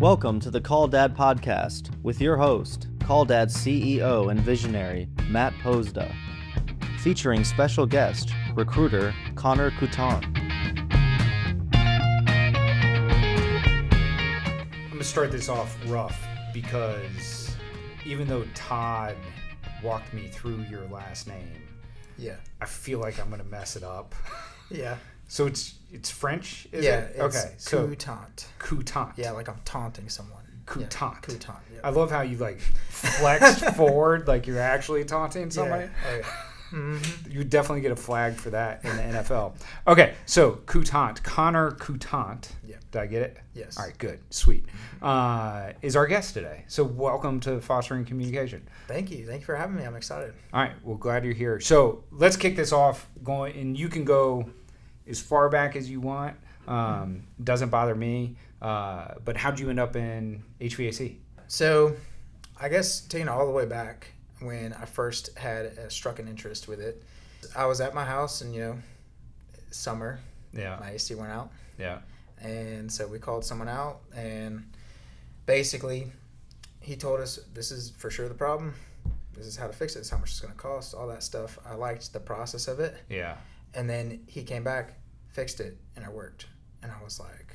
Welcome to the Call Dad podcast with your host, Call Dad CEO and visionary Matt Posda, featuring special guest, recruiter Connor Coutant. I'm going to start this off rough because even though Todd walked me through your last name, I feel like I'm going to mess it up. Yeah. So it's French, is it? Yeah, okay. So Coutant. Coutant. Yeah, like I'm taunting someone. Coutant. Yeah, Coutant. Yeah. I love how you like flexed forward like you're actually taunting somebody. Yeah. Oh, yeah. Mm-hmm. You definitely get a flag for that in the NFL. Okay, so Coutant, Connor Coutant. Yeah. Did I get it? Yes. All right, good, sweet. Is our guest today. So welcome to Fostering Communication. Thank you. Thank you for having me. I'm excited. All right, well, glad you're here. So let's kick this off going, and you can go as far back as you want. Doesn't bother me. But how'd you end up in HVAC? So I guess taking it all the way back when I first had struck an interest with it, I was at my house and, summer, my AC went out. Yeah. And so we called someone out and basically he told us this is for sure the problem. This is how to fix it. This is how much it's going to cost, all that stuff. I liked the process of it. Yeah. And then he came back, fixed it, and it worked. And I was like,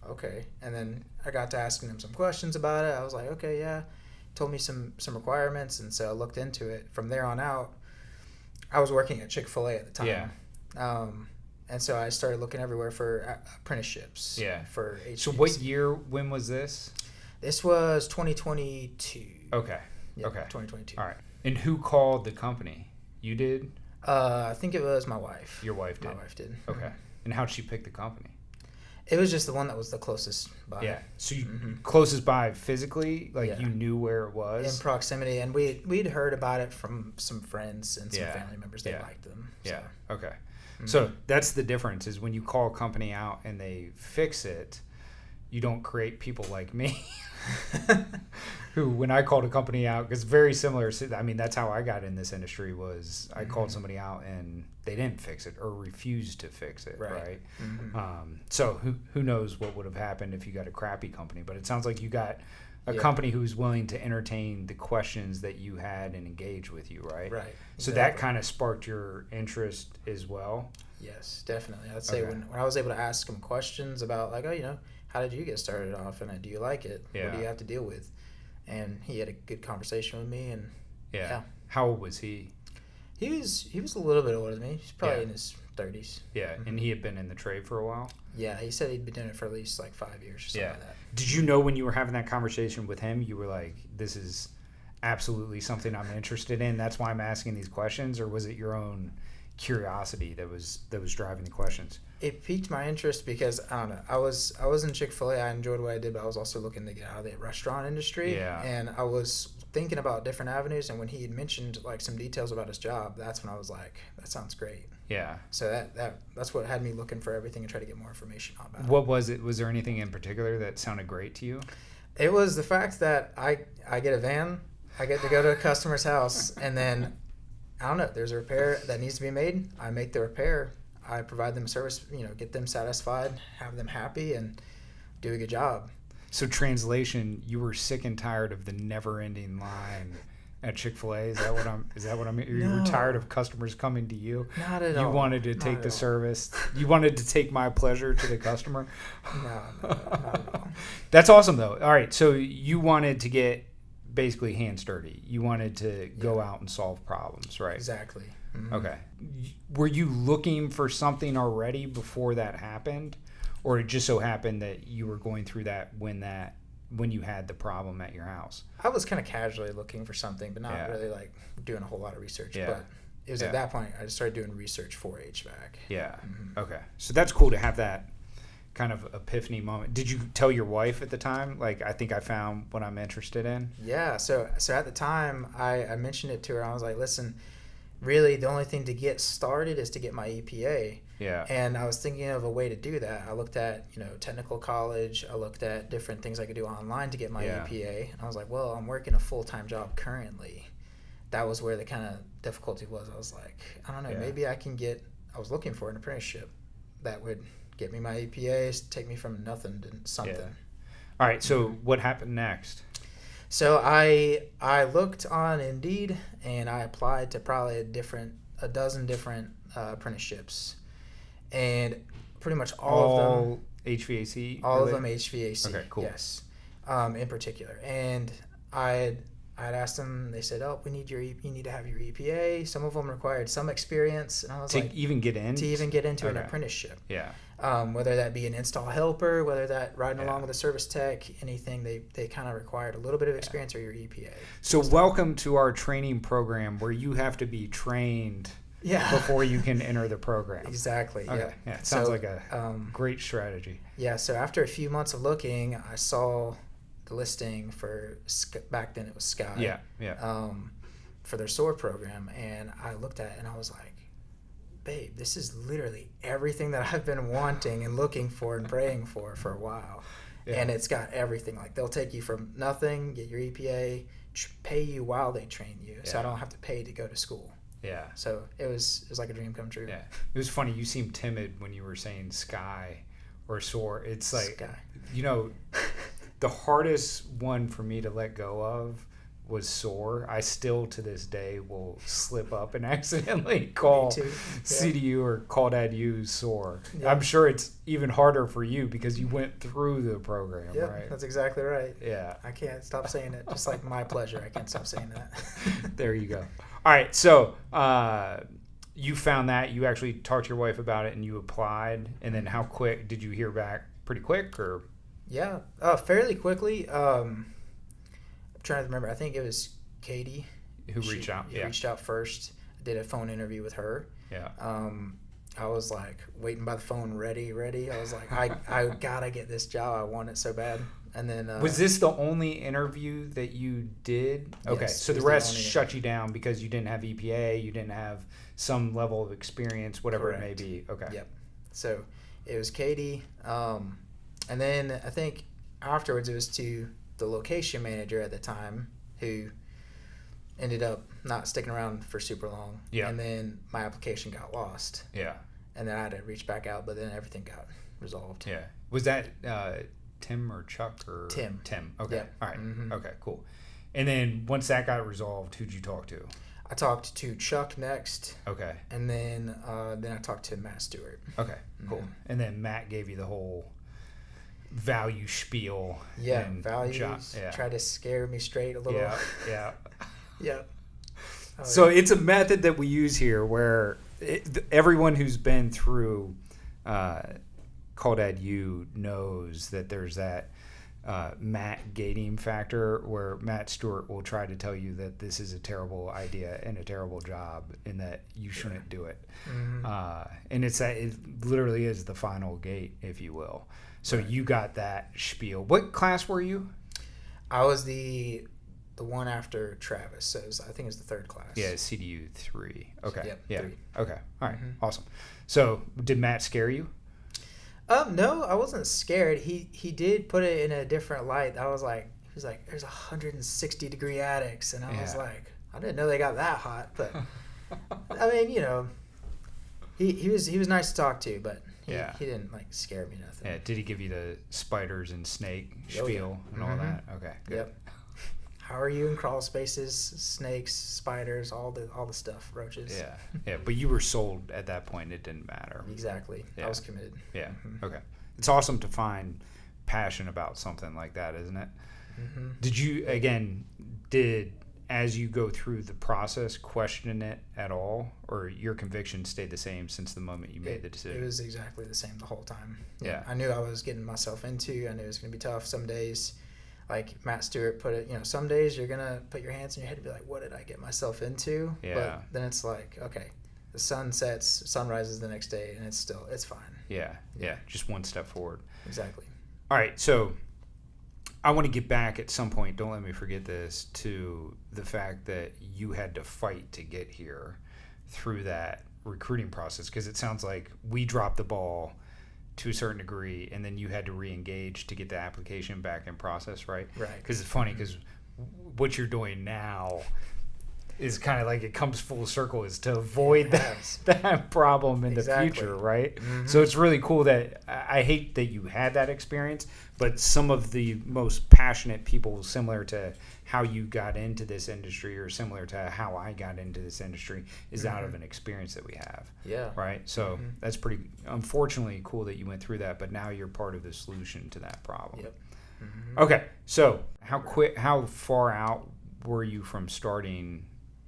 okay. And then I got to asking him some questions about it. I was like, okay, yeah. Told me some requirements, and so I looked into it. From there on out, I was working at Chick-Fil-A at the time. Yeah. And so I started looking everywhere for apprenticeships. Yeah. For HVAC. So what year, when was this? This was 2022. Okay. Yeah, okay. 2022. All right. And who called the company? You did? I think it was my wife. Your wife did? My wife did. Okay. And how'd she pick the company? It was just the one that was the closest by. Yeah. So you closest by physically, like Yeah. you knew where it was? In proximity, and we'd heard about it from some friends and some Yeah. family members. They Yeah. liked them. Yeah. So. Okay. So that's the difference is when you call a company out and they fix it, you don't create people like me who, when I called a company out, because very similar, I mean, that's how I got in this industry was I called somebody out and they didn't fix it or refused to fix it, right? So who knows what would have happened if you got a crappy company, but it sounds like you got a company who's willing to entertain the questions that you had and engage with you, right? Right. So that kind of sparked your interest as well? Yes, definitely. I'd say when I was able to ask him questions about like, how did you get started off and do you like it? Yeah. What do you have to deal with? And he had a good conversation with me and yeah. How old was he? He was a little bit older than me. He's probably in his 30s. Yeah, and he had been in the trade for a while? Yeah, he said he'd been doing it for at least like 5 years or something like that. Did you know when you were having that conversation with him, you were like, this is absolutely something I'm interested in, that's why I'm asking these questions, or was it your own curiosity that was driving the questions? It piqued my interest because I don't know. I was in Chick-fil-A. I enjoyed what I did, but I was also looking to get out of the restaurant industry. Yeah. And I was thinking about different avenues. And when he had mentioned like some details about his job, that's when I was like, that sounds great. Yeah. So that's what had me looking for everything and try to get more information about it. What was it? Was there anything in particular that sounded great to you? It was the fact that I get a van, I get to go to a customer's house, and then I don't know. There's a repair that needs to be made. I make the repair. I provide them service, get them satisfied, have them happy, and do a good job. So translation, you were sick and tired of the never-ending line at Chick-fil-A. Is that what I'm? You were tired of customers coming to you. Not at all. You wanted to take the service. You wanted to take my pleasure to the customer. No, not at all. That's awesome, though. All right, so you wanted to get basically hands dirty. You wanted to go out and solve problems, right? Exactly. Mm-hmm. Okay. Were you looking for something already before that happened, or it just so happened that you were going through that when you had the problem at your house? I was kind of casually looking for something, but not really like doing a whole lot of research. Yeah. But it was at that point I just started doing research for HVAC. Yeah. Okay. So that's cool to have that kind of epiphany moment. Did you tell your wife at the time, like, I think I found what I'm interested in? Yeah. So at the time I mentioned it to her. I was like, listen, really the only thing to get started is to get my EPA. Yeah. And I was thinking of a way to do that. I looked at, technical college. I looked at different things I could do online to get my EPA. And I was like, well, I'm working a full-time job currently. That was where the kind of difficulty was. I was like, I don't know, maybe I was looking for an apprenticeship that would get me my EPAs, take me from nothing to something. Yeah. All right. So what happened next? So I looked on Indeed and I applied to probably a dozen different apprenticeships, and pretty much all of them HVAC. all of them HVAC. Okay, cool. Yes, in particular. And I'd asked them. They said, "Oh, you need to have your EPA." Some of them required some experience, and I was like, To even get into an apprenticeship. Yeah. Whether that be an install helper, whether that riding along with a service tech, anything, they kind of required a little bit of experience or your EPA. So welcome to our training program where you have to be trained before you can enter the program. Exactly. Okay. Yeah. It sounds like a great strategy. Yeah. So after a few months of looking, I saw the listing for, back then it was Sky. Yeah. Yeah. For their SOAR program, and I looked at it and I was like, babe, this is literally everything that I've been wanting and looking for and praying for a while. Yeah. And it's got everything. Like, they'll take you from nothing, get your EPA, pay you while they train you, so I don't have to pay to go to school. Yeah. So it was like a dream come true. Yeah. It was funny. You seemed timid when you were saying Sky or SOAR. It's like, Sky. The hardest one for me to let go of was SOAR. I still to this day will slip up and accidentally call CDU or call dad use SOAR. Yeah. I'm sure it's even harder for you because you went through the program, right? That's exactly right. Yeah. I can't stop saying it. Just like my pleasure. I can't stop saying that. There you go. All right. So you found that. You actually talked to your wife about it and you applied. And then how quick did you hear back? Pretty quick or? Yeah. Fairly quickly. I'm trying to remember. I think it was Katie who reached out. Reached out first. I did a phone interview with her. Yeah. I was like waiting by the phone, ready. I was like, I gotta get this job. I want it so bad. And then was this the only interview that you did? Okay, yes, so the rest shut you down because you didn't have EPA, you didn't have some level of experience, whatever it may be. Okay. Yep. So it was Katie, and then I think afterwards it was to the location manager at the time, who ended up not sticking around for super long. Yeah. And then my application got lost. Yeah. And then I had to reach back out, but then everything got resolved. Yeah. Was that Tim or Chuck or Tim? Okay. Yeah. All right. Mm-hmm. Okay. Cool. And then once that got resolved, who'd you talk to? I talked to Chuck next. Okay. And then I talked to Matt Stewart. Okay. Cool. Mm-hmm. And then Matt gave you the whole value spiel. Yeah, values. Try to scare me straight a little. Yeah. Yeah. So it's a method that we use here where everyone who's been through Call Dad U knows that there's that Matt gating factor where Matt Stewart will try to tell you that this is a terrible idea and a terrible job and that you shouldn't do it. Mm-hmm. And it literally is the final gate, if you will. So you got that spiel. What class were you? I was the one after Travis. So I think it was the third class. Yeah, CDU 3. Okay. Yep, yeah. 3. Okay. All right. Mm-hmm. Awesome. So did Matt scare you? No, I wasn't scared. He did put it in a different light. He was like, there's 160-degree attics, and I was like, I didn't know they got that hot. But I mean, he was nice to talk to, but he didn't like scare me nothing. Yeah. Did he give you the spiders and snake spiel and all that? Okay. Good. Yep. How are you in crawl spaces, snakes, spiders, all the stuff, roaches. Yeah. But you were sold at that point. It didn't matter. Exactly. Yeah. I was committed. Yeah. Mm-hmm. Okay. It's awesome to find passion about something like that, isn't it? Mm-hmm. Did you as you go through the process question it at all, or your conviction stayed the same since the moment you made the decision? It was exactly the same the whole time. Yeah. I knew I was getting myself into. I knew it was going to be tough some days. Like Matt Stewart put it, some days you're going to put your hands in your head and be like, what did I get myself into? Yeah. But then it's like, okay, the sun rises the next day, and it's fine. Yeah. Just one step forward. Exactly. All right. So I want to get back at some point, don't let me forget this, to the fact that you had to fight to get here through that recruiting process, because it sounds like we dropped the ball to a certain degree, and then you had to re-engage to get the application back in process, right? Right. Because it's funny, because what you're doing now is kind of like it comes full circle, is to avoid that problem in the future, right? Mm-hmm. So it's really cool that I hate that you had that experience, but some of the most passionate people, similar to how you got into this industry or similar to how I got into this industry, is out of an experience that we have. Yeah. Right? So that's pretty, unfortunately, cool that you went through that, but now you're part of the solution to that problem. Yep. Mm-hmm. Okay. So how far out were you from starting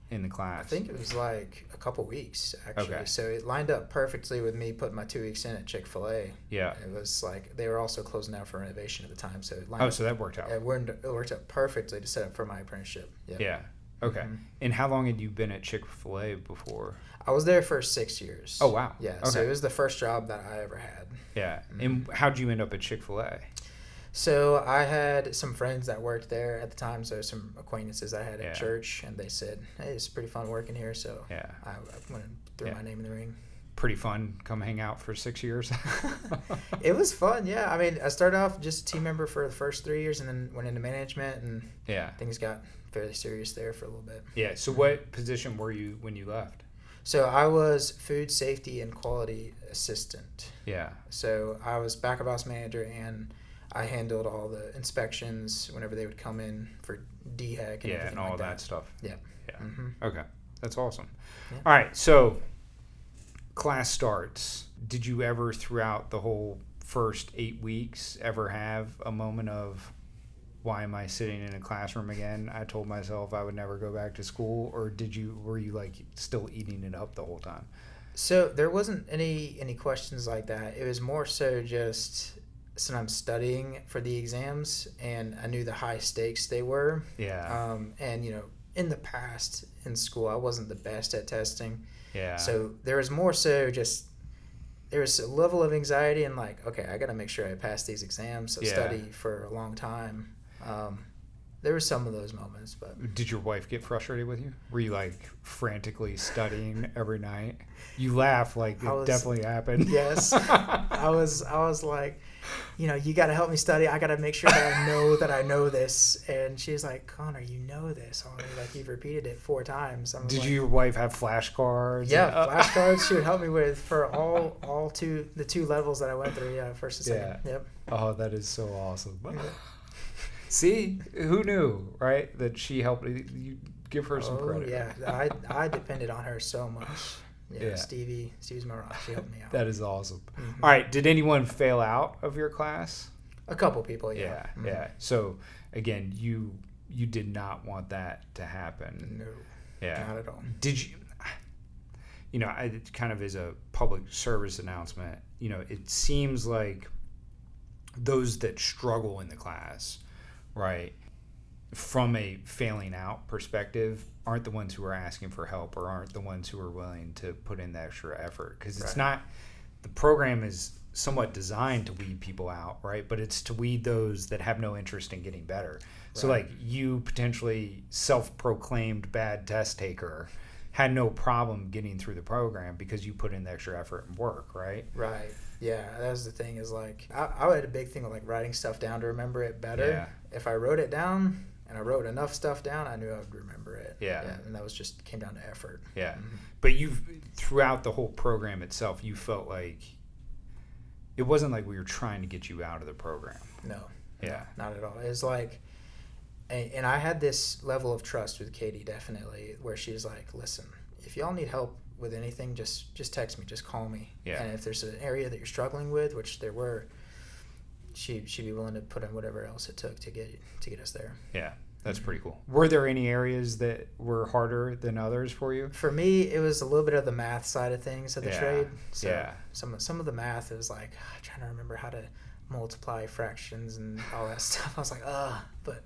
in the class? I think it was like a couple weeks, actually. Okay. So it lined up perfectly with me putting my 2 weeks in at Chick-Fil-A. Yeah. It was like they were also closing out for renovation at the time, so it lined up. So that worked out. It worked out perfectly to set up for my apprenticeship. Yep. Yeah. Okay. And how long had you been at Chick-fil-A before? I was there for 6 years. Oh, wow. Yeah. Okay. So it was the first job that I ever had. Yeah. And how'd you end up at Chick-fil-A? So I had some friends that worked there at the time, so some acquaintances I had at church, and they said, hey, it's pretty fun working here, so I went and threw my name in the ring. Pretty fun, come hang out for 6 years? It was fun, yeah. I mean, I started off just a team member for the first 3 years and then went into management, and things got fairly serious there for a little bit. Yeah, so what position were you when you left? So I was food safety and quality assistant. Yeah. So I was back of house manager, and I handled all the inspections whenever they would come in for DHEC and everything all like that stuff. Yeah. Yeah. Mm-hmm. Okay. That's awesome. Yeah. All right. So class starts. Did you ever, throughout the whole first 8 weeks, ever have a moment of, why am I sitting in a classroom again? I told myself I would never go back to school, or were you like still eating it up the whole time? So there wasn't any questions like that. It was more so just, so I'm studying for the exams, and I knew the high stakes they were. Yeah. And in the past in school, I wasn't the best at testing. Yeah. So there was more so just, there was a level of anxiety and like, okay, I got to make sure I pass these exams. So study for a long time. There were some of those moments, but did your wife get frustrated with you? Were you like frantically studying every night? You laugh like it definitely happened. Yes. I was like, you got to help me study. I got to make sure that I know this. And she's like, Connor, you know this already. Like, you've repeated it 4 times. Did your wife have flashcards? Yeah, flashcards she would help me with for the 2 levels that I went through. Yeah, first and second. Yep. Oh, that is so awesome. See, who knew, right? That she helped you. Give her some credit. Yeah, I depended on her so much. Yeah. Stevie's my rock. She helped me out. That is awesome. Mm-hmm. All right, did anyone fail out of your class? A couple people, yeah. Mm-hmm. Yeah. So again, you did not want that to happen. No. Yeah. Not at all. Did you? It kind of is a public service announcement. It seems like those that struggle in the class, right, from a failing out perspective, aren't the ones who are asking for help, or aren't the ones who are willing to put in the extra effort, because it's not, the program is somewhat designed to weed people out, right, but it's to weed those that have no interest in getting better. So like you, potentially self-proclaimed bad test taker, had no problem getting through the program because you put in the extra effort and work, right? Right. Yeah, that was the thing, is like I had a big thing with like writing stuff down to remember it better. Yeah. If I wrote it down and I wrote enough stuff down, I knew I would remember it. Yeah. And that was just came down to effort. Yeah. Mm-hmm. But throughout the whole program itself, you felt like it wasn't like we were trying to get you out of the program. No. Yeah. Not at all. It was like, and I had this level of trust with Katie, definitely, where she's like, listen, if y'all need help with anything, just text me, just call me. Yeah. And if there's an area that you're struggling with, which there were, she'd be willing to put in whatever else it took to get us there. Yeah, that's pretty cool. Were there any areas that were harder than others for you? For me, it was a little bit of the math side of things of the trade. So some of the math, it was like trying to remember how to multiply fractions and all that stuff. I was like, but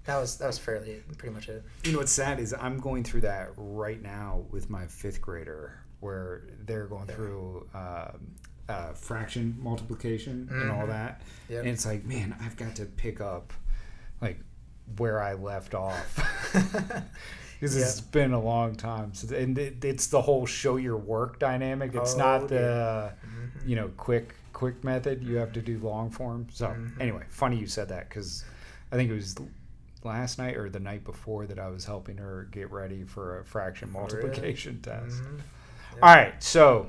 that was pretty much it. What's sad is I'm going through that right now with my 5th grader, where they're going through fraction multiplication and all that. Yep. And it's like, man, I've got to pick up like where I left off, because it's been a long time. And it's the whole show your work dynamic. It's not the quick method. You have to do long form. So anyway, funny you said that, because I think it was last night or the night before that I was helping her get ready for a fraction multiplication test. Mm-hmm. Yep. All right, so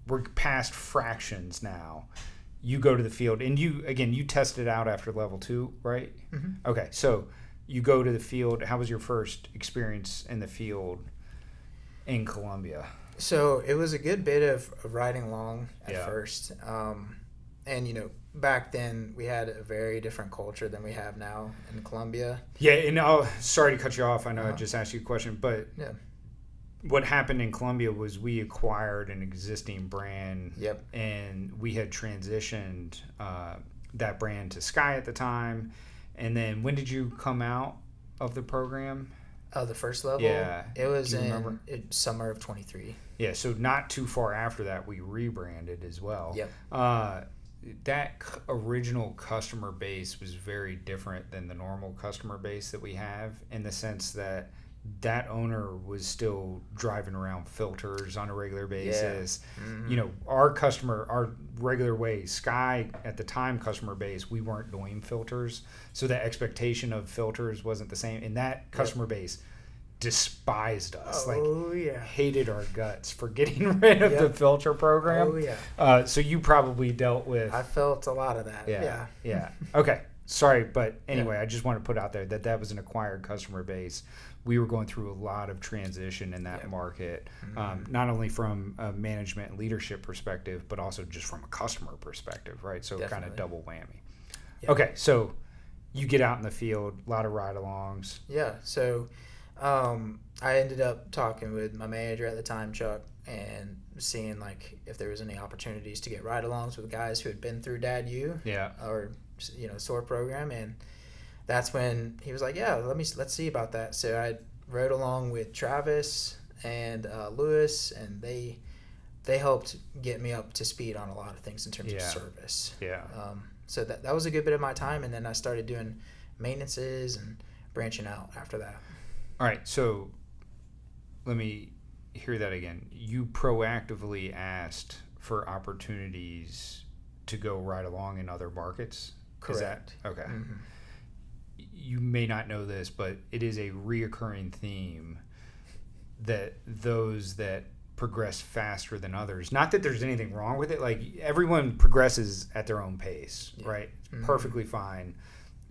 we're past fractions now. You go to the field, and you tested out after level 2, right? Mm-hmm. Okay, so you go to the field. How was your first experience in the field in Colombia? So it was a good bit of riding along at Yeah. first. And, you know, back then we had a very different culture than we have now in Colombia. Yeah, and sorry to cut you off. I know I just asked you a question, but Yeah. what happened in Colombia was we acquired an existing brand. Yep. And we had transitioned that brand to Sky at the time. And then when did you come out of the program? The first level? Yeah. It was Do you in remember? summer of 23. Yeah, so not too far after that, we rebranded as well. Yep. That original customer base was very different than the normal customer base that we have, in the sense that that owner was still driving around filters on a regular basis. Yeah. Mm-hmm. You know, our regular way, Sky at the time customer base, we weren't doing filters. So the expectation of filters wasn't the same. And that customer base despised us, hated our guts for getting rid of the filter program. Oh, yeah. So you probably dealt with... I felt a lot of that. Yeah. Okay. Sorry, but anyway, I just want to put out there that was an acquired customer base. We were going through a lot of transition in that market, not only from a management and leadership perspective, but also just from a customer perspective, right? So kind of double whammy. Yep. Okay, so you get out in the field, a lot of ride-alongs. Yeah, so I ended up talking with my manager at the time, Chuck, and seeing like if there was any opportunities to get ride-alongs with guys who had been through Dad U, or SOAR program, and that's when he was like, yeah, let's see about that. So I rode along with Travis and Lewis, and they helped get me up to speed on a lot of things in terms of service. Yeah. So that was a good bit of my time, and then I started doing maintenances and branching out after that. All right, so let me hear that again. You proactively asked for opportunities to go ride along in other markets? Correct. Okay. Mm-hmm. You may not know this, but it is a reoccurring theme that those that progress faster than others, not that there's anything wrong with it, like everyone progresses at their own pace, right? Mm-hmm. Perfectly fine,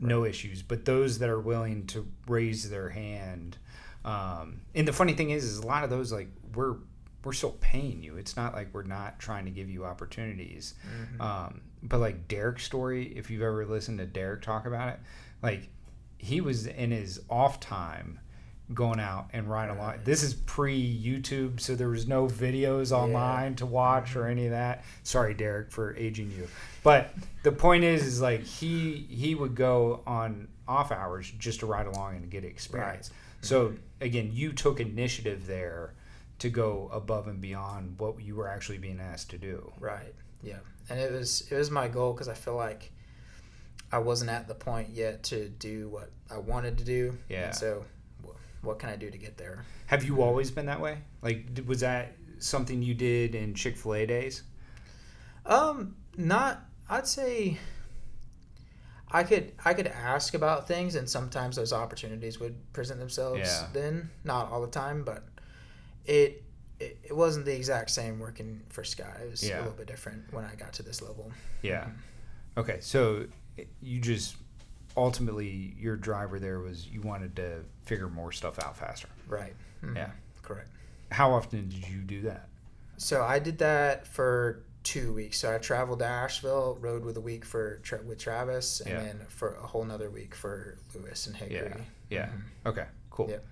no issues, but those that are willing to raise their hand, and the funny thing is a lot of those, like, we're still paying you. It's not like we're not trying to give you opportunities. Mm-hmm. But like Derek's story, if you've ever listened to Derek talk about it, like he was in his off time going out and riding along. This is pre-YouTube, so there was no videos online to watch or any of that. Sorry, Derek, for aging you. But the point is like he would go on off hours just to ride along and get experience. Right. So again, you took initiative there to go above and beyond what you were actually being asked to do. Right. Yeah. And it was my goal, because I feel like I wasn't at the point yet to do what I wanted to do. Yeah. And so what can I do to get there? Have you always been that way? Like, was that something you did in Chick-Fil-A days? Not. I'd say I could ask about things, and sometimes those opportunities would present themselves. Then, not all the time, but it wasn't the exact same working for Sky. It was a little bit different when I got to this level. Yeah. Okay, so you just ultimately, your driver there was you wanted to figure more stuff out faster. Right. Mm-hmm. Yeah. Correct. How often did you do that? So I did that for 2 weeks. So I traveled to Asheville, rode with a week with Travis, and then for a whole nother week for Lewis and Hickory. Yeah. Mm-hmm. Okay, cool. Yep.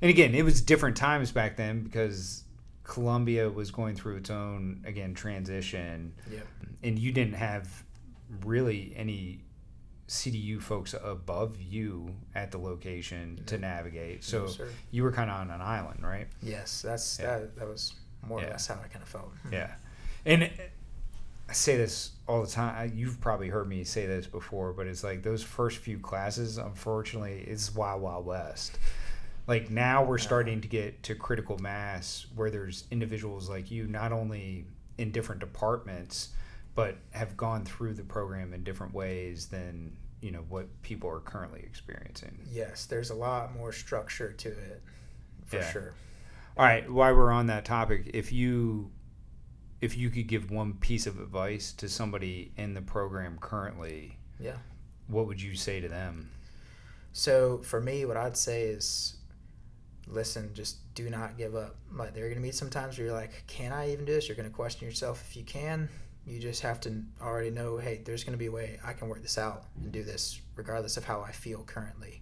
And again, it was different times back then because Columbia was going through its own, again, transition. Yep. And you didn't have really any CDU folks above you at the location to navigate. So you were kind of on an island, right? Yes, that was more or less how I kind of felt. Yeah. And I say this all the time. You've probably heard me say this before, but it's like those first few classes, unfortunately, it's Wild Wild West. Like now we're starting to get to critical mass where there's individuals like you, not only in different departments, but have gone through the program in different ways than what people are currently experiencing. Yes, there's a lot more structure to it, for sure. All right, while we're on that topic, if you could give one piece of advice to somebody in the program currently, what would you say to them? So for me, what I'd say is, listen, just do not give up. Like, there are going to be some times where you're like, can I even do this? You're going to question yourself. If you can, you just have to already know, hey, there's going to be a way I can work this out and do this regardless of how I feel currently.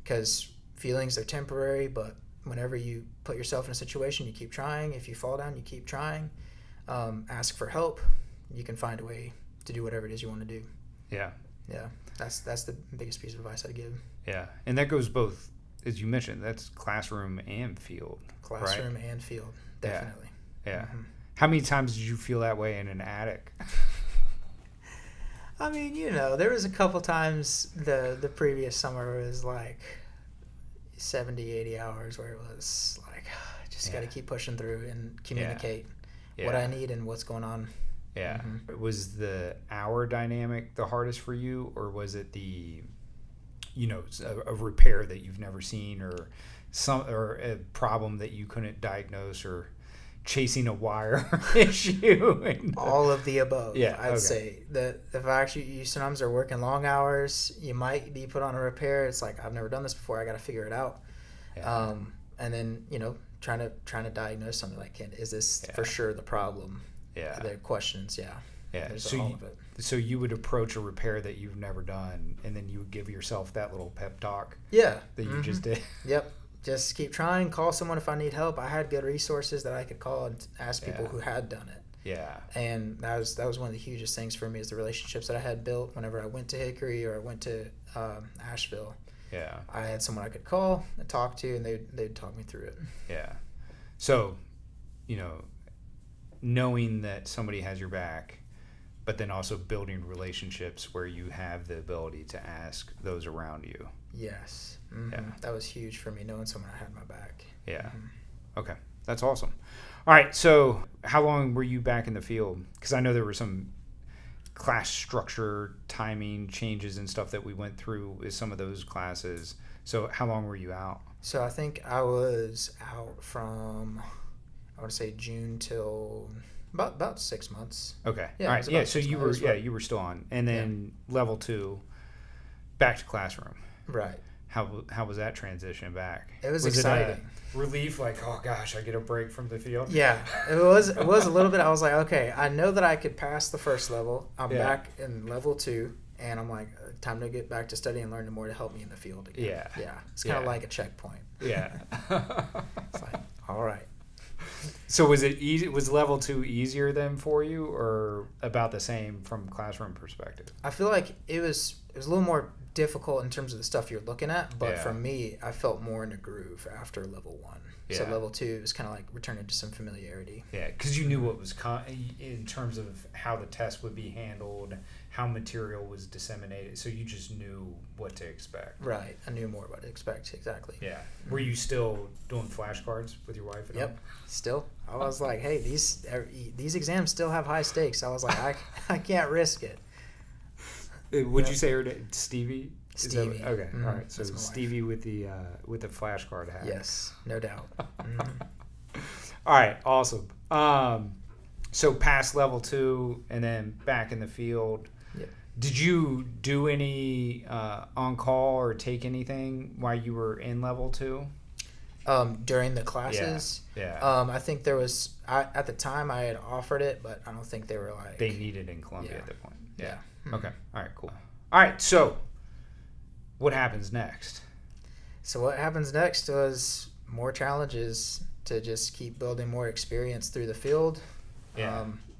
Because feelings are temporary, but whenever you put yourself in a situation, you keep trying. If you fall down, you keep trying. Ask for help. You can find a way to do whatever it is you want to do. Yeah. That's the biggest piece of advice I'd give. Yeah, and that goes both, as you mentioned, that's classroom and field. Classroom right? and field, definitely. Yeah. Mm-hmm. How many times did you feel that way in an attic? I mean, there was a couple times the previous summer was like 70, 80 hours where it was like, just got to keep pushing through and communicate what I need and what's going on. Yeah. Mm-hmm. Was the hour dynamic the hardest for you, or was it the, a repair that you've never seen, or a problem that you couldn't diagnose, or chasing a wire issue? All of the above. Yeah, I'd say that if you sometimes are working long hours, you might be put on a repair. It's like, I've never done this before. I got to figure it out. Yeah. And then trying to diagnose something like, is this for sure the problem? Yeah. The questions. Yeah. There's all of it. So you would approach a repair that you've never done, and then you would give yourself that little pep talk. Yeah. That you just did. Yep. Just keep trying. Call someone if I need help. I had good resources that I could call and ask people who had done it. Yeah. And that was one of the hugest things for me, is the relationships that I had built whenever I went to Hickory or I went to Asheville. Yeah. I had someone I could call and talk to, and they'd talk me through it. Yeah. So, knowing that somebody has your back, but then also building relationships where you have the ability to ask those around you. Yes. Mm-hmm. Yeah. That was huge for me, knowing someone had my back. Yeah. Mm-hmm. Okay. That's awesome. All right. So how long were you back in the field? Because I know there were some class structure, timing changes and stuff that we went through with some of those classes. So how long were you out? So I think I was out from, I want to say June till about 6 months. Okay. Yeah, all right. Yeah. So you were, you were still on, and then level 2, back to classroom. Right. How was that transition back? It was exciting. It relief, like, oh gosh, I get a break from the field. Yeah, it was a little bit. I was like, okay, I know that I could pass the first level. I'm back in level 2, and I'm like, time to get back to studying and learning more to help me in the field again. Yeah. It's kind of like a checkpoint. Yeah. It's like, all right. So was it easy? Was level 2 easier then for you, or about the same from classroom perspective? I feel like it was a little more difficult in terms of the stuff you're looking at, but for me, I felt more in a groove after level 1. So level 2 was kind of like returning to some familiarity. Yeah, because you knew what was in terms of how the test would be handled, how material was disseminated, so you just knew what to expect. Right, I knew more what to expect, exactly. Yeah. Were you still doing flashcards with your wife at home? Yep, still. I was like, hey, these exams still have high stakes. I was like, I can't risk it. Would you say her name Stevie? Stevie. Okay, all right. So Stevie with the flashcard hat. Yes, no doubt. All right, awesome. So past level 2 and then back in the field. Yep. Did you do any on call or take anything while you were in level 2? During the classes? Yeah. I think there was, at the time I had offered it, but I don't think they were like... They needed in Columbia at that point. Yeah. Okay. All right, cool. All right, so what happens next? So what happens next was more challenges to just keep building more experience through the field,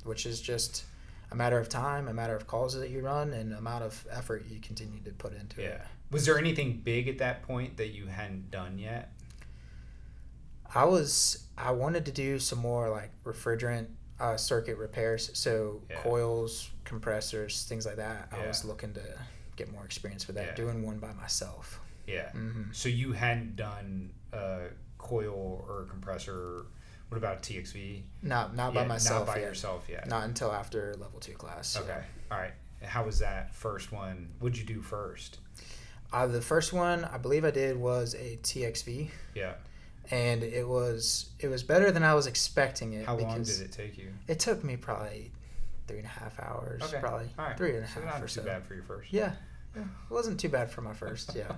which is just a matter of time, a matter of calls that you run, and amount of effort you continue to put into it. Was there anything big at that point that you hadn't done yet? I wanted to do some more like refrigerant circuit repairs, so coils, compressors, things like that. I was looking to get more experience with that, doing one by myself. Yeah. Mm-hmm. So you hadn't done a coil or a compressor. What about TXV? Not by myself. Not by yourself yet. Not until after level 2 class. Okay. All right. How was that first one? What'd you do first? The first one I believe I did was a TXV. Yeah. And it was better than I was expecting it. How long did it take you? It took me probably 3.5 hours. Okay. Probably all right. 3.5 so not or too bad for your first. Yeah. It wasn't too bad for my first, yeah.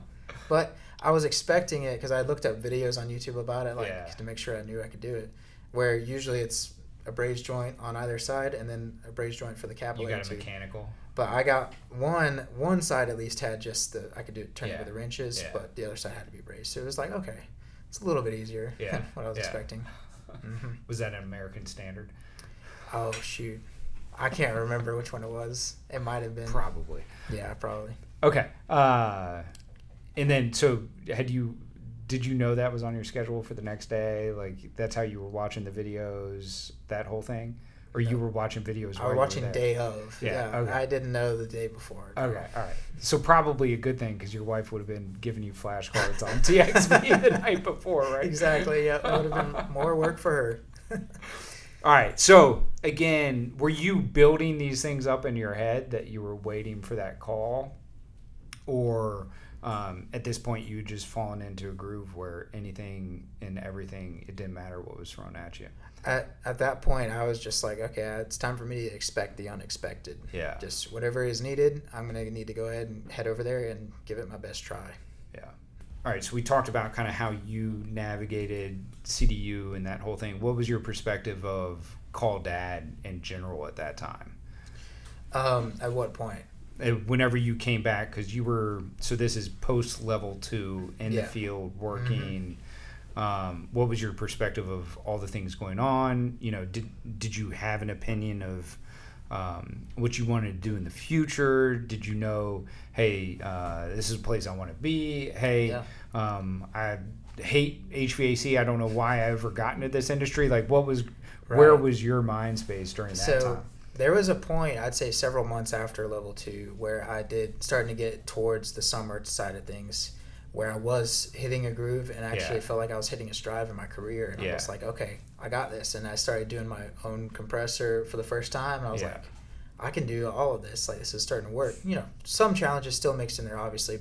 But I was expecting it because I looked up videos on YouTube about it, to make sure I knew I could do it. Where usually it's a braised joint on either side and then a braised joint for the capillary. You got a mechanical. But I got one side at least had just I could turn it with the wrenches, but the other side had to be braced. So it was like, okay, it's a little bit easier than what I was expecting. Mm-hmm. Was that an American Standard? Oh shoot, I can't remember which one it was. It might have been. Probably. Yeah, probably. Okay. And then, so did you know that was on your schedule for the next day? Like, that's how you were watching the videos, that whole thing? Or you were watching videos I was watching day of. Yeah. Okay. I didn't know the day before. Okay. All right. So probably a good thing because your wife would have been giving you flashcards on TXV the night before, right? Exactly. Yeah. It would have been more work for her. All right. So, again, were you building these things up in your head that you were waiting for that call? Or at this point, you just fallen into a groove where anything and everything, it didn't matter what was thrown at you? At that point, I was just like, okay, it's time for me to expect the unexpected. Yeah. Just whatever is needed, I'm going to need to go ahead and head over there and give it my best try. Yeah. All right, so we talked about kind of how you navigated CDU and that whole thing. What was your perspective of Call Dad in general at that time? At what point? Whenever you came back, because you were, so this is post level 2 in the field working. Mm-hmm. What was your perspective of all the things going on? You know, did you have an opinion of what you wanted to do in the future? Did you know, hey, this is a place I want to be? Hey, I hate HVAC. I don't know why I ever got into this industry. Like, where was your mind space during that time? There was a point, I'd say several months after level 2, where I starting to get towards the summer side of things, where I was hitting a groove and actually felt like I was hitting a stride in my career. And I was like, okay, I got this. And I started doing my own compressor for the first time. And I was like, I can do all of this. Like, this is starting to work. You know, some challenges still mixed in there, obviously,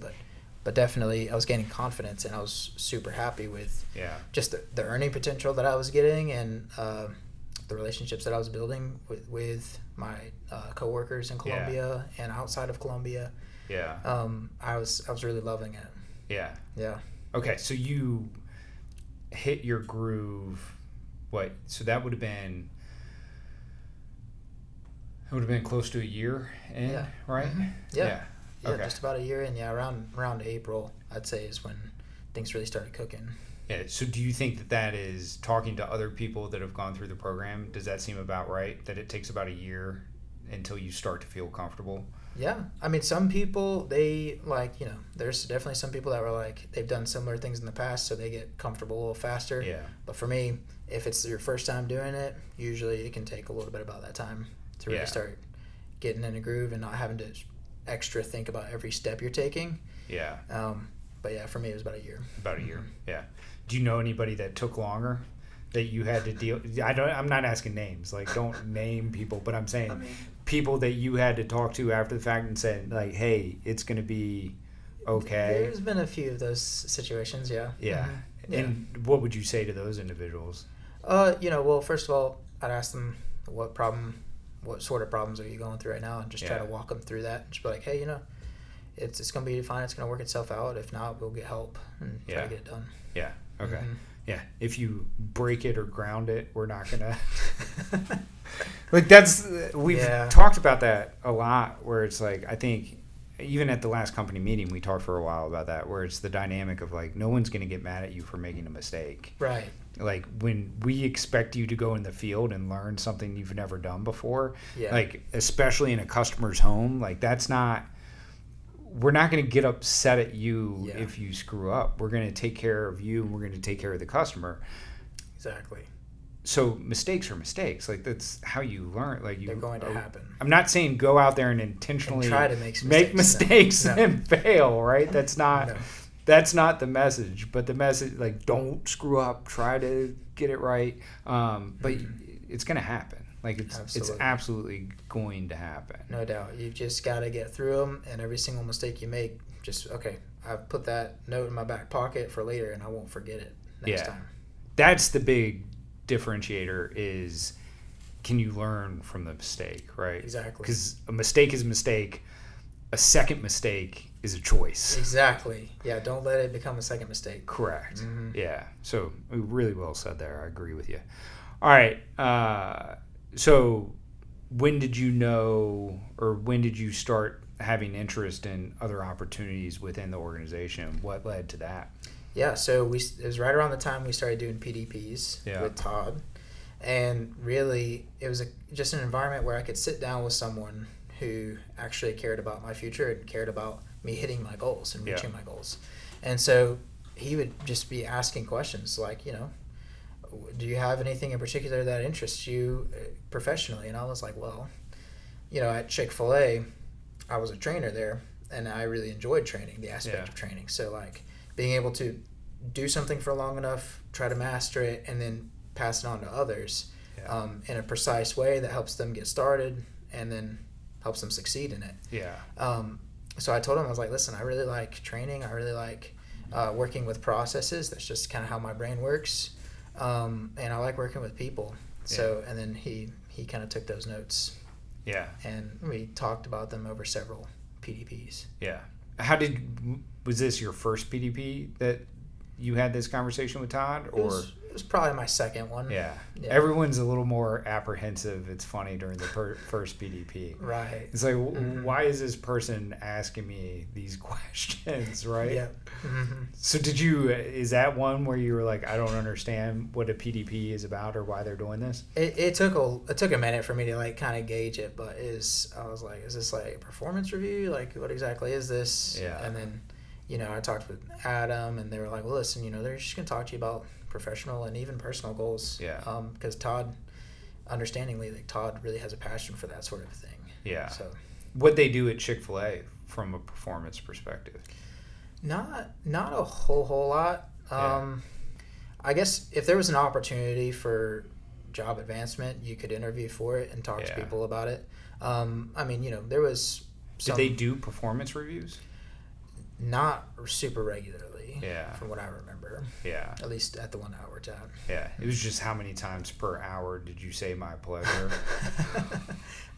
but definitely I was gaining confidence, and I was super happy with just the earning potential that I was getting and the relationships that I was building with my coworkers in Columbia and outside of Columbia. Yeah. I was really loving it. Yeah. Yeah. Okay, so you hit your groove. What? So that would have been. It would have been close to a year in, right? Mm-hmm. Yeah. Okay. Just about a year in. Yeah, around April, I'd say, is when things really started cooking. Yeah. So do you think that is talking to other people that have gone through the program? Does that seem about right? That it takes about a year until you start to feel comfortable? Yeah. I mean, some people, they there's definitely some people that were like, they've done similar things in the past, so they get comfortable a little faster. Yeah. But for me, if it's your first time doing it, usually it can take a little bit about that time to really start getting in a groove and not having to extra think about every step you're taking. Yeah. But yeah, for me, it was about a year. About a year. Yeah. Do you know anybody that took longer that you had to deal? I'm not asking names. Like, don't name people, but I'm saying people that you had to talk to after the fact and said, like, hey, it's going to be okay. There's been a few of those situations. Yeah. Yeah. Mm-hmm. And what would you say to those individuals? Well, first of all, I'd ask them what sort of problems are you going through right now, and just try to walk them through that. Just be like, hey, it's going to be fine. It's going to work itself out. If not, we'll get help and try to get it done. Yeah. Okay. Mm-hmm. Yeah. If you break it or ground it, we're not going to. Like, we've talked about that a lot, where it's like, I think even at the last company meeting, we talked for a while about that, where it's the dynamic of like, no one's going to get mad at you for making a mistake. Right. Like, when we expect you to go in the field and learn something you've never done before, like, especially in a customer's home, like, we're not going to get upset at you if you screw up. We're going to take care of you, and we're going to take care of the customer. Exactly. So mistakes are mistakes. Like, that's how you learn. Like, they're going to happen. I'm not saying go out there and intentionally try to make mistakes and fail, right? That's not the message. But the message, like, don't screw up. Try to get it right. But it's going to happen. Like it's absolutely going to happen. No doubt. You've just got to get through them, and every single mistake you make, just, okay, I've put that note in my back pocket for later, and I won't forget it next time. That's the big differentiator is, can you learn from the mistake, right? Exactly. Because a mistake is a mistake. A second mistake is a choice. Exactly. Yeah, don't let it become a second mistake. Correct. Mm-hmm. Yeah. So really well said there. I agree with you. All right. So when did you know, or when did you start having interest in other opportunities within the organization? What led to that? Yeah, so it was right around the time we started doing PDPs with Todd. And really, it was just an environment where I could sit down with someone who actually cared about my future and cared about me hitting my goals and reaching my goals. And so he would just be asking questions like, do you have anything in particular that interests you professionally? And I was like, well, at Chick-Fil-A, I was a trainer there, and I really enjoyed training, the aspect of training. So, like, being able to do something for long enough, try to master it, and then pass it on to others in a precise way that helps them get started and then helps them succeed in it. Yeah. So I told him, I was like, listen, I really like training. I really like working with processes. That's just kind of how my brain works. And I like working with people. So, and then he kind of took those notes. Yeah. And we talked about them over several PDPs. Yeah. Was this your first PDP that you had this conversation with Todd, or? It was probably my second one. Yeah. Everyone's a little more apprehensive. It's funny during the first PDP. Right. It's like, why is this person asking me these questions, right? Yeah. Mm-hmm. So is that one where you were like, I don't understand what a PDP is about or why they're doing this? It took a minute for me to like kind of gauge it, but I was like, is this like a performance review? Like, what exactly is this? Yeah. And then, I talked with Adam, and they were like, well, listen, they're just going to talk to you about professional and even personal goals. Yeah. Because Todd, understandingly, Todd really has a passion for that sort of thing. Yeah. So, what they do at Chick-Fil-A from a performance perspective? Not a whole lot. I guess if there was an opportunity for job advancement, you could interview for it and talk to people about it. There was some. Did they do performance reviews? Not super regularly. Yeah. From what I remember. Yeah. At least at the one I worked at. Yeah. It was just how many times per hour did you say my pleasure?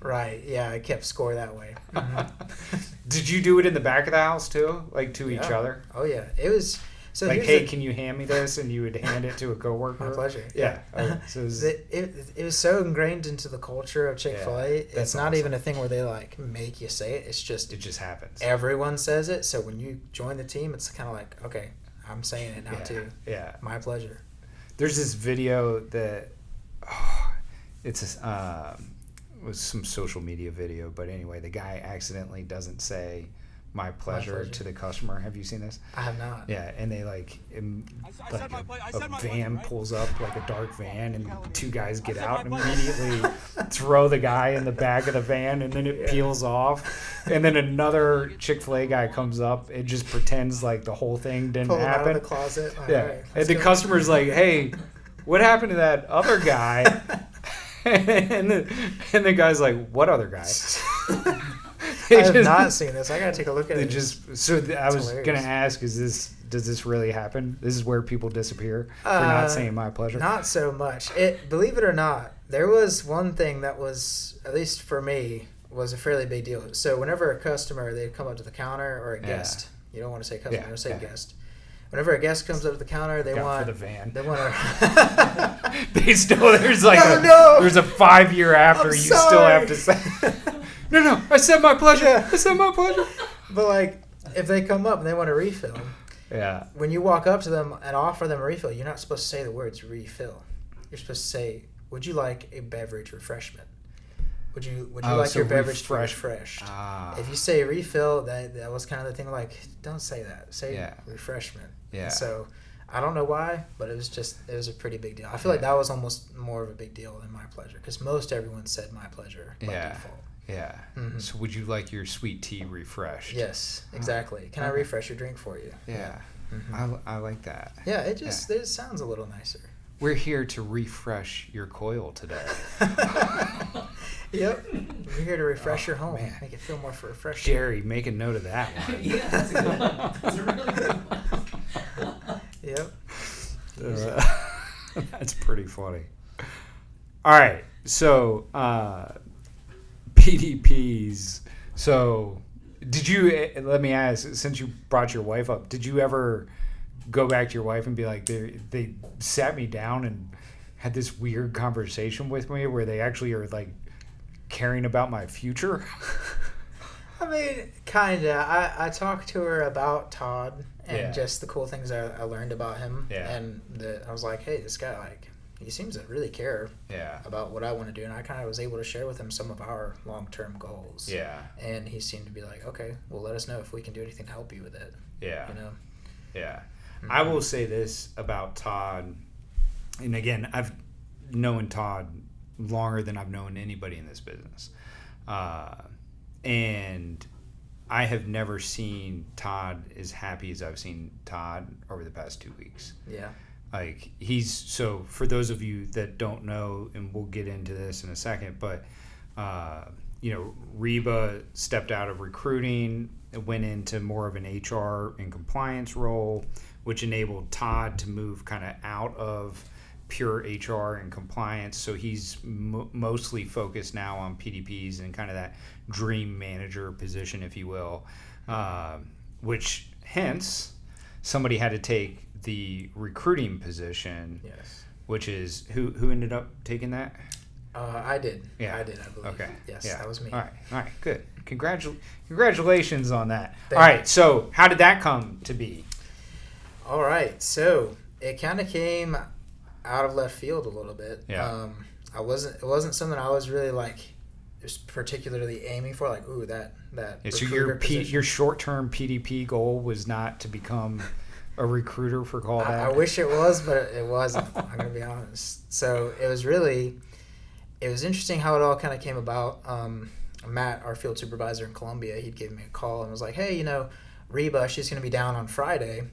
Right. Yeah. I kept score that way. Mm-hmm. Did you do it in the back of the house too? Like to each other? Oh yeah. It was. So like, hey, can you hand me this? And you would hand it to a coworker? My pleasure. Yeah. Okay. So it was so ingrained into the culture of Chick-fil-A. It's not even a thing where they like make you say it. It just happens. Everyone says it. So when you join the team, it's kind of like, okay, I'm saying it now too. Yeah. My pleasure. There's this video that was some social media video, but anyway, the guy accidentally doesn't say my pleasure to the customer. Have you seen this? I have not. Yeah, and they a van pulls up, like a dark van, and two guys get out and immediately throw the guy in the back of the van, and then it peels off, and then another Chick-fil-A guy comes up and just pretends like the whole thing didn't Pull him happen. out of the closet. All right, and the customer's like, hey, what happened to that other guy? and the guy's like, what other guy? I have not seen this. I gotta take a look at it. I was gonna ask, does this really happen? This is where people disappear for not saying my pleasure? Not so much. Believe it or not, there was one thing that was, at least for me, was a fairly big deal. So whenever a customer, they'd come up to the counter, or a guest, you don't want to say customer, you don't say guest. Whenever a guest comes up to the counter, they want for the van. They want to. There's a 5 year after I'm you sorry. still have to say. No, I said my pleasure. I said my pleasure. But like, if they come up and they want a refill, when you walk up to them and offer them a refill, you're not supposed to say the words refill. You're supposed to say, "Would you like a beverage refreshment? Would you like your beverage to be refreshed?" If you say refill, that was kind of the thing. Like, don't say that. Say refreshment. Yeah. And so I don't know why, but it was a pretty big deal. I feel like that was almost more of a big deal than my pleasure, because most everyone said my pleasure by default. Yeah. Mm-hmm. So would you like your sweet tea refreshed? Yes, exactly. Can I refresh your drink for you? Yeah. Mm-hmm. I like that. Yeah, it sounds a little nicer. we're here to refresh your coil today. Yep. We're here to refresh your home. Man. Make it feel more refreshing. Jerry, make a note of that one. Yeah, that's a good one. That's a really good one. Yep. That's pretty funny. All right. So, PDPs. So, did you, let me ask, since you brought your wife up, did you ever go back to your wife and be like, they sat me down and had this weird conversation with me where they actually are like caring about my future? I mean, kind of. I talked to her about Todd and just the cool things I learned about him. Yeah. And I was like, hey, this guy, like, he seems to really care about what I want to do. And I kind of was able to share with him some of our long-term goals. Yeah. And he seemed to be like, okay, well, let us know if we can do anything to help you with it. Yeah. You know? Yeah. Mm-hmm. I will say this about Todd. And again, I've known Todd longer than I've known anybody in this business. And I have never seen Todd as happy as I've seen Todd over the past 2 weeks. Yeah. Like, so for those of you that don't know, and we'll get into this in a second, but, Reba stepped out of recruiting and went into more of an HR and compliance role, which enabled Todd to move kind of out of pure HR and compliance. So he's mostly focused now on PDPs and kind of that dream manager position, if you will, which hence somebody had to take the recruiting position. Yes. Which is who ended up taking that? I did. Yeah. I did, I believe. Okay. Yes, Yeah. that was me. All right. Good. Congratulations on that. Thank All you. right. So how did that come to be? All right. So it kind of came out of left field a little bit. Yeah. It wasn't something I was really like just particularly aiming for. Like, ooh, that. Yeah, so recruiter position. your short-term PDP goal was not to become a recruiter for Coutant? I wish it was, but it wasn't. I'm gonna be honest. So it was interesting how it all kind of came about. Matt, our field supervisor in Columbia, he'd give me a call and was like, hey, Reba, she's gonna be down on Friday,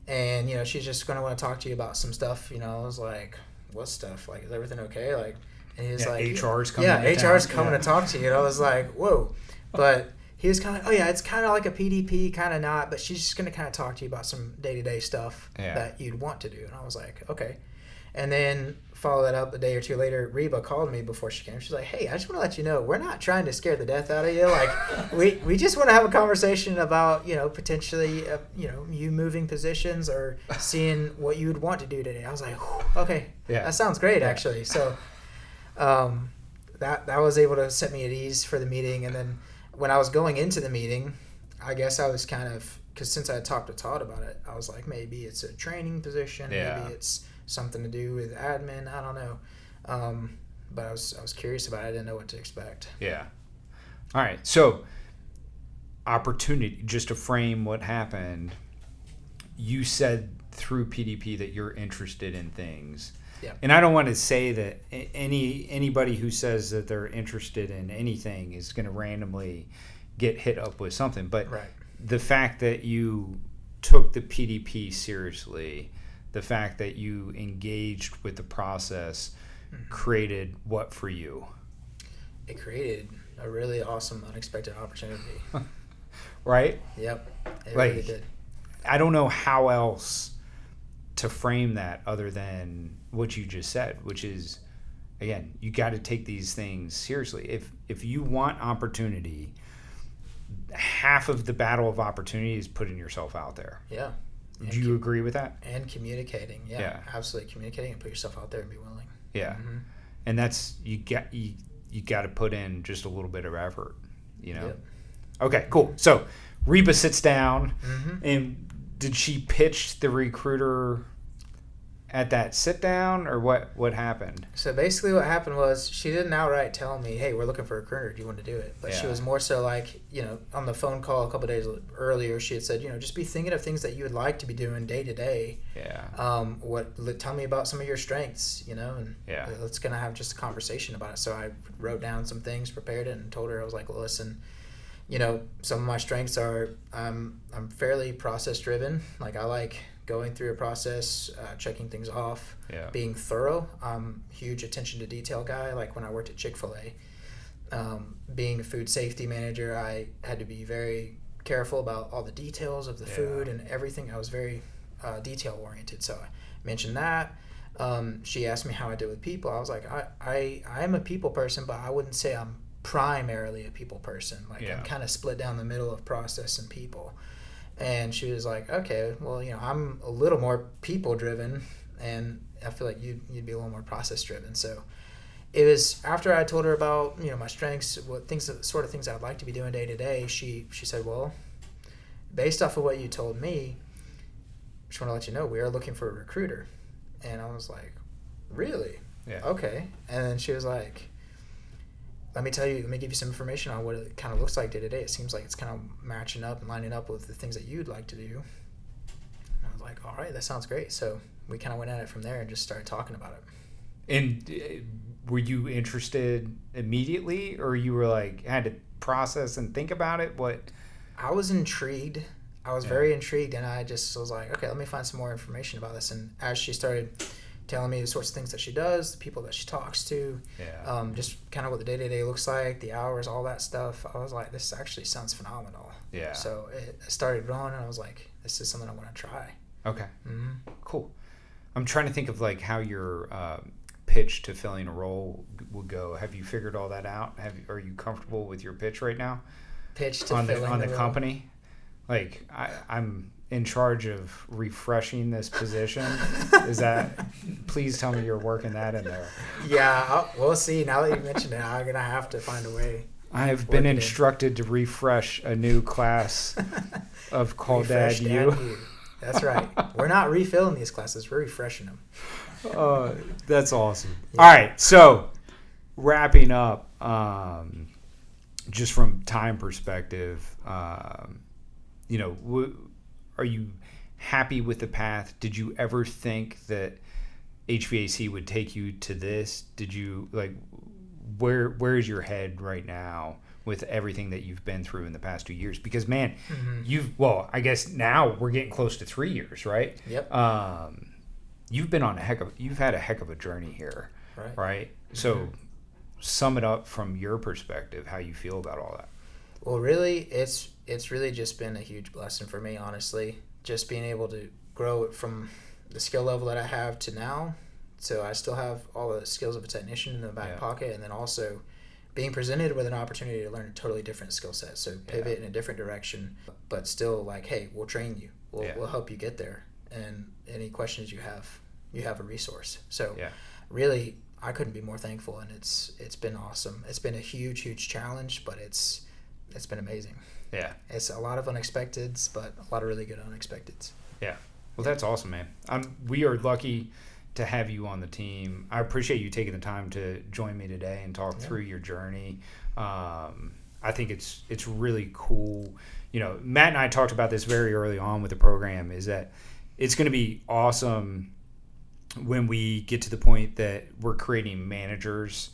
and she's just gonna want to talk to you about some stuff. I was like, what stuff? Like, is everything okay? Like, and he was like, HR's coming. yeah, to HR's town. coming Yeah. to talk to you. And I was like, whoa, but. He was kind of, it's kind of like a PDP, kind of not, but she's just going to kind of talk to you about some day-to-day stuff that you'd want to do. And I was like, okay. And then follow that up a day or two later, Reba called me before she came. She's like, hey, I just want to let you know, we're not trying to scare the death out of you. Like, we just want to have a conversation about, potentially, you moving positions or seeing what you would want to do today. I was like, okay, that sounds great, actually. So that was able to set me at ease for the meeting. And then when I was going into the meeting, I guess I was kind of, because since I had talked to Todd about it, I was like, maybe it's a training position, maybe it's something to do with admin, I don't know. But I was curious about it, I didn't know what to expect. Yeah. All right. So, opportunity, just to frame what happened, you said through PDP that you're interested in things. Yeah. And I don't want to say that anybody who says that they're interested in anything is going to randomly get hit up with something. But the fact that you took the PDP seriously, the fact that you engaged with the process, created what for you? It created a really awesome, unexpected opportunity. Right? Yep. It Like, really did. I don't know how else to frame that other than what you just said, which is, again, you got to take these things seriously. If you want opportunity, half of the battle of opportunity is putting yourself out there. Yeah. Do you agree with that? And communicating. Yeah. Absolutely. Communicating and put yourself out there and be willing. Yeah. Mm-hmm. And that's, you got to put in just a little bit of effort, Yep. Okay, cool. So Reba sits down, Mm-hmm. and did she pitch the recruiter at that sit down, or what happened? So basically what happened was she didn't outright tell me, hey, we're looking for a recruiter, do you want to do it? But she was more so like, on the phone call a couple of days earlier, she had said, just be thinking of things that you would like to be doing day to day. Yeah. Tell me about some of your strengths, and Yeah. let's gonna have just a conversation about it. So I wrote down some things, prepared it, and told her, I was like, well, listen, some of my strengths are I'm fairly process driven. Like, I like going through a process, checking things off, being thorough. I'm a huge attention to detail guy. Like when I worked at Chick-Fil-A, being a food safety manager, I had to be very careful about all the details of the food and everything. I was very detail oriented. So I mentioned that. She asked me how I did with people. I was like, I am a people person, but I wouldn't say I'm primarily a people person. Like, I'm kind of split down the middle of process and people. And she was like, okay, well, I'm a little more people driven, and I feel like you'd be a little more process driven. So it was after I told her about my strengths, sort of things I'd like to be doing day to day. She said, well, based off of what you told me, I just want to let you know we are looking for a recruiter. And I was like, really? Yeah. Okay. And then she was like, let me give you some information on what it kind of looks like day to day. It seems like it's kind of matching up and lining up with the things that you'd like to do. And I was like, all right, that sounds great. So we kind of went at it from there and just started talking about it. And were you interested immediately, or you were like, had to process and think about it? What? I was intrigued. I was very intrigued, and I just was like, okay, let me find some more information about this. And as she started telling me the sorts of things that she does, the people that she talks to, just kind of what the day-to-day looks like, the hours, all that stuff, I was like, this actually sounds phenomenal. Yeah. So it started growing, and I was like, this is something I want to try. Okay. Mm-hmm. Cool. I'm trying to think of like how your pitch to filling a role would go. Have you figured all that out? Are you comfortable with your pitch right now? Pitch to on filling the role? Company? Like, I'm in charge of refreshing this position. Is that? Please tell me you're working that in there. Yeah, we'll see. Now that you mentioned it, I'm gonna have to find a way. I have been instructed to refresh a new class of Call Dad You. That's right. We're not refilling these classes. We're refreshing them. That's awesome. Yeah. All right, so wrapping up, just from time perspective, are you happy with the path? Did you ever think that HVAC would take you to this? Did you where is your head right now with everything that you've been through in the past 2 years? Because man, I guess now we're getting close to 3 years, right? Yep. You've been on you've had a heck of a journey here, right? So sum it up from your perspective, how you feel about all that. Well, really, it's really just been a huge blessing for me, honestly. Just being able to grow it from the skill level that I have to now. So I still have all the skills of a technician in the back pocket, and then also being presented with an opportunity to learn a totally different skill set. So pivot in a different direction, but still like, hey, we'll train you. We'll help you get there. And any questions you have a resource. So really, I couldn't be more thankful, and it's been awesome. It's been a huge, huge challenge, but it's been amazing. Yeah. It's a lot of unexpecteds, but a lot of really good unexpecteds. Yeah. Well, that's awesome, man. We are lucky to have you on the team. I appreciate you taking the time to join me today and talk through your journey. I think it's really cool. Matt and I talked about this very early on with the program, is that it's going to be awesome when we get to the point that we're creating managers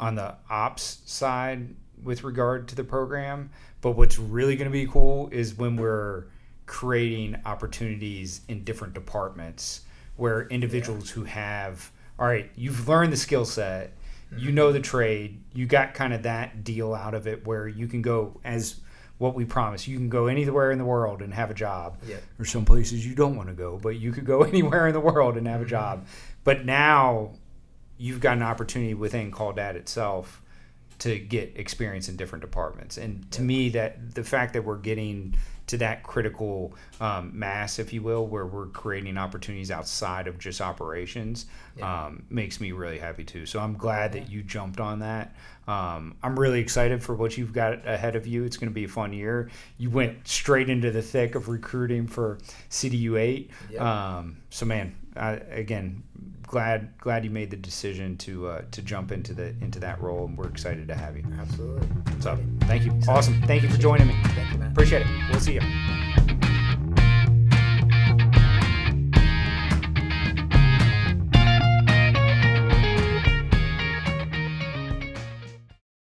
on the ops side with regard to the program. But what's really going to be cool is when we're creating opportunities in different departments where individuals who have, all right, you've learned the skill set, you know the trade, you got kind of that deal out of it where you can go, as what we promise, you can go anywhere in the world and have a job. Yeah. There's some places you don't want to go, but you could go anywhere in the world and have a job. But now you've got an opportunity within Call Dad itself to get experience in different departments. And to me, that the fact that we're getting to that critical mass, if you will, where we're creating opportunities outside of just operations, makes me really happy too. So I'm glad that you jumped on that. I'm really excited for what you've got ahead of you. It's going to be a fun year. You went straight into the thick of recruiting for CDU 8. So man, again, glad you made the decision to jump into that role, and we're excited to have you. Absolutely. So thank you. Awesome. Thank you for joining me. Thank you, man. Appreciate it. We'll see you.